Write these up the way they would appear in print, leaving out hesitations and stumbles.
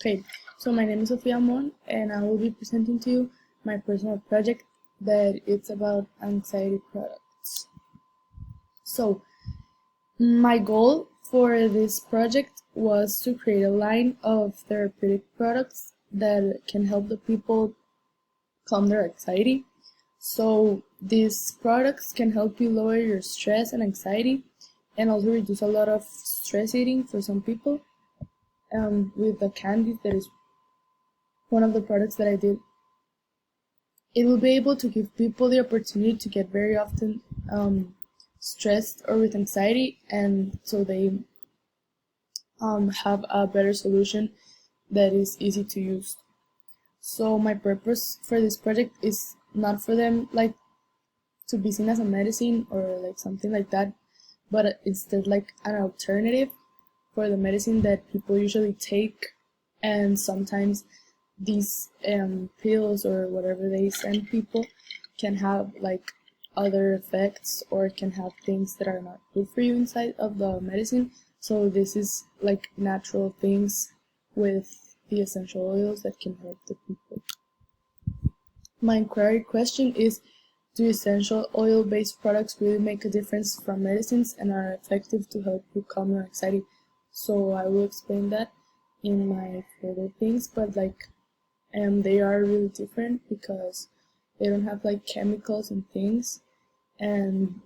Okay, so my name is Sofia Mon, and I will be presenting to you my personal project that it's about anxiety products. So, my goal for this project was to create a line of therapeutic products that can help the people calm their anxiety. So, these products can help you lower your stress and anxiety and also reduce a lot of stress eating for some people. With the candy that is one of the products that I did, it will be able to give people the opportunity to get very often stressed or with anxiety, and so they have a better solution that is easy to use. So my purpose for this project is not for them like to be seen as a medicine or like something like that, but instead like an alternative for the medicine that people usually take, and sometimes these pills or whatever they send people can have like other effects or can have things that are not good for you inside of the medicine. So this is like natural things with the essential oils that can help the people. My inquiry question is, do essential oil based products really make a difference from medicines and are effective to help you calm your anxiety? So I will explain that in my further things, but like they are really different because they don't have like chemicals and things, and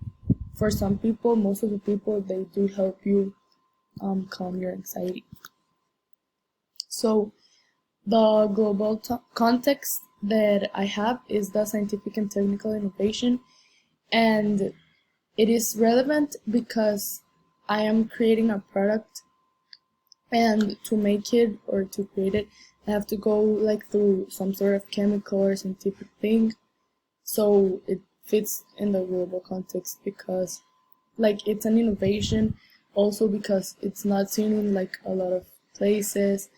for some people, most of the people, they do help you calm your anxiety. So the global context that I have is the scientific and technical innovation, and it is relevant because I am creating a product, and to make it or to create it I have to go like through some sort of chemical or scientific thing, so it fits in the global context because like it's an innovation, also because it's not seen in like a lot of places,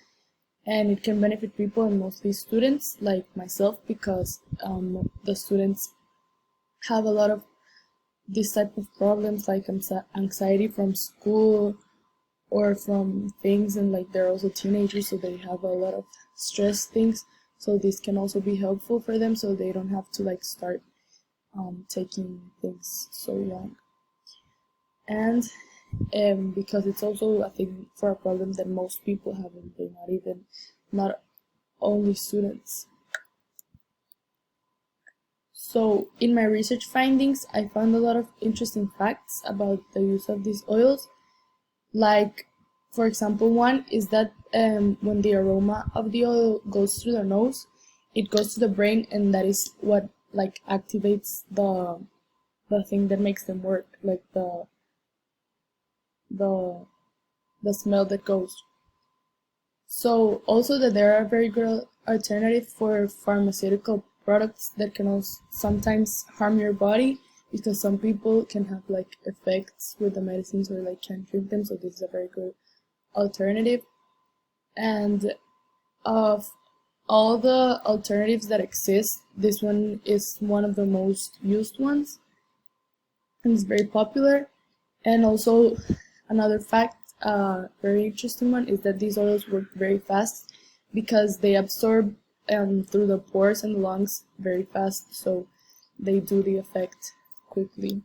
and it can benefit people and mostly students like myself because the students have a lot of this type of problems like anxiety from school or from things, and like they're also teenagers, so they have a lot of stress things, so this can also be helpful for them so they don't have to like start taking things so young. And because it's also a thing for a problem that most people have, and they're not only students. So in my research findings I found a lot of interesting facts about the use of these oils. Like, for example, one is that when the aroma of the oil goes through the nose, it goes to the brain, and that is what like activates the thing that makes them work, like the the smell that goes. So also that there are very good alternative for pharmaceutical products that can also sometimes harm your body, because some people can have like effects with the medicines or like can't drink them, so this is a very good alternative. And of all the alternatives that exist, this one is one of the most used ones, and it's very popular. And also another fact, very interesting one, is that these oils work very fast because they absorb through the pores and the lungs very fast, so they do the effect quickly,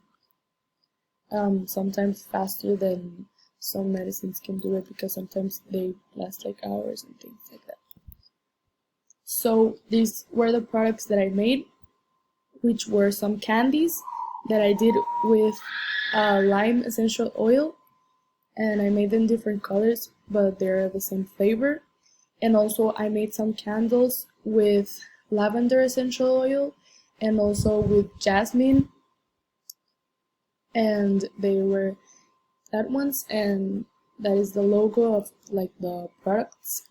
sometimes faster than some medicines can do it, because sometimes they last like hours and things like that. So these were the products that I made, which were some candies that I did with lime essential oil, and I made them different colors, but they're the same flavor. And also I made some candles with lavender essential oil and also with jasmine, and they were that ones, and that is the logo of like the products.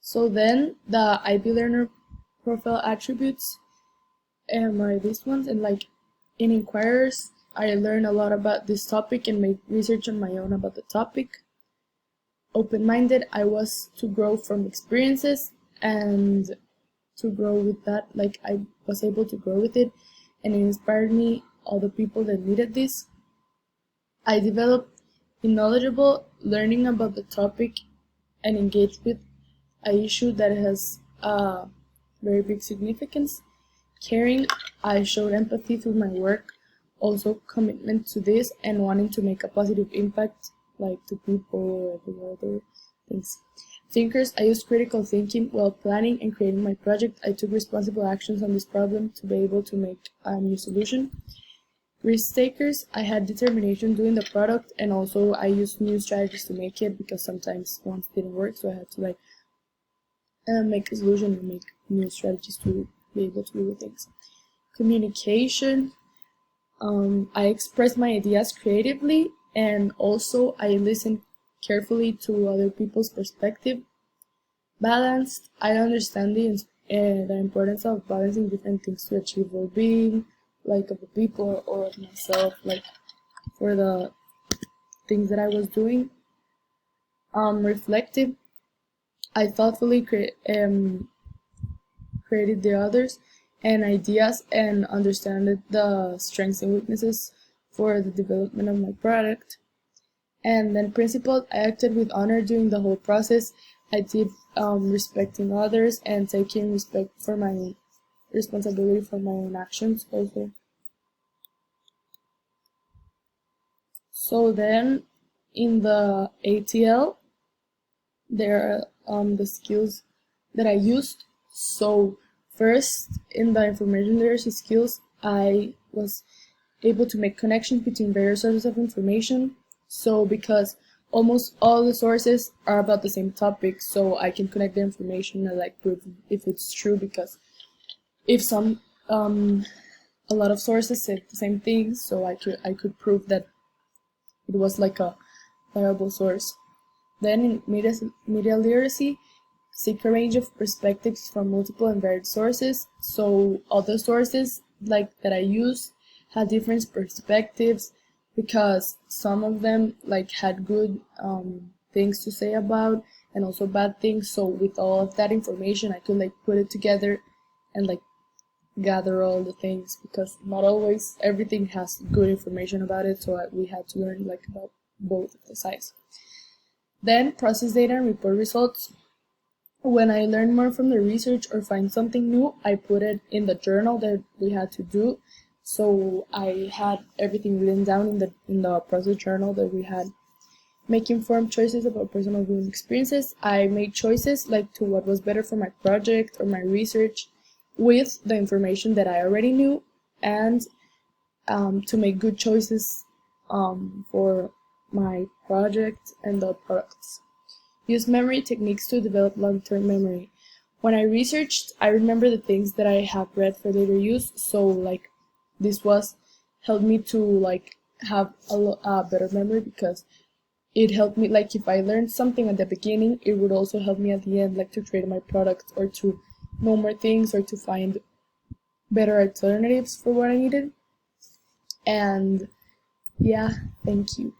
So then the IB Learner profile attributes are these ones, and like in Inquirers I learned a lot about this topic and made research on my own about the topic. Open-minded, I was to grow from experiences and to grow with that, like I was able to grow with it, and it inspired me, all the people that needed this. I developed knowledgeable, learning about the topic and engage with an issue that has a very big significance. Caring, I showed empathy through my work, also commitment to this and wanting to make a positive impact, like to people or other things. Thinkers, I used critical thinking while planning and creating my project. I took responsible actions on this problem to be able to make a new solution. Risk takers, I had determination doing the product, and also I used new strategies to make it because sometimes ones didn't work, so I had to make a solution and make new strategies to be able to do things. Communication, I express my ideas creatively, and also I listen carefully to other people's perspective. Balanced, I understand the importance of balancing different things to achieve well-being, like of the people or of myself, like for the things that I was doing. Reflective, I thoughtfully created the others and ideas and understood the strengths and weaknesses for the development of my product. And then principled, I acted with honor during the whole process. I did respecting others and taking respect for my responsibility for my own actions also. So then in the ATL, there are the skills that I used. So first, in the information literacy skills, I was able to make connections between various sources of information. So because almost all the sources are about the same topic, so I can connect the information and like prove if it's true, because if some a lot of sources said the same thing, so I could prove that it was like a variable source. Then in media literacy, seek a range of perspectives from multiple and varied sources. So other sources like that I use had different perspectives, because some of them like had good things to say about and also bad things. So with all of that information, I could like put it together and like gather all the things, because not always everything has good information about it. So we had to learn like about both of the sides. Then process data and report results. When I learn more from the research or find something new, I put it in the journal that we had to do. So I had everything written down in the process journal that we had. Make informed choices about personal viewing experiences. I made choices like to what was better for my project or my research with the information that I already knew, and to make good choices for my project and the products. Use memory techniques to develop long-term memory. When I researched, I remember the things that I have read for later use, so like this was helped me to like have a better memory, because it helped me, like if I learned something at the beginning, it would also help me at the end, like to create my product or to know more things or to find better alternatives for what I needed. And yeah, thank you.